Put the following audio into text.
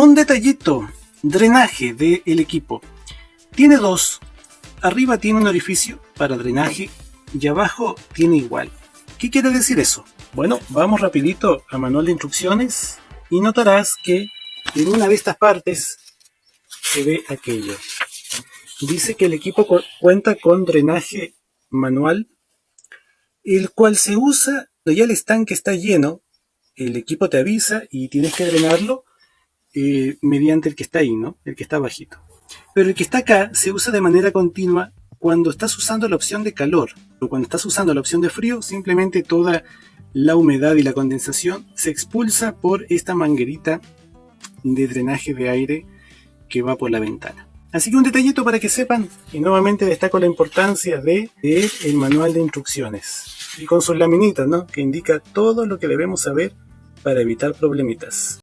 Un detallito, drenaje del equipo. Tiene dos. Arriba tiene un orificio para drenaje y abajo tiene igual. ¿Qué quiere decir eso? Bueno, vamos rapidito a manual de instrucciones y notarás que en una de estas partes se ve aquello. Dice que el equipo cuenta con drenaje manual, el cual se usa cuando ya el estanque está lleno. El equipo te avisa y tienes que drenarlo mediante el que está ahí, ¿no? El que está bajito. Pero el que está acá se usa de manera continua cuando estás usando la opción de calor. O cuando estás usando la opción de frío, simplemente toda la humedad y la condensación se expulsa por esta manguerita de drenaje de aire que va por la ventana. Así que un detallito para que sepan, y nuevamente destaco la importancia de leer el manual de instrucciones y con sus laminitas, ¿no? Que indica todo lo que debemos saber para evitar problemitas.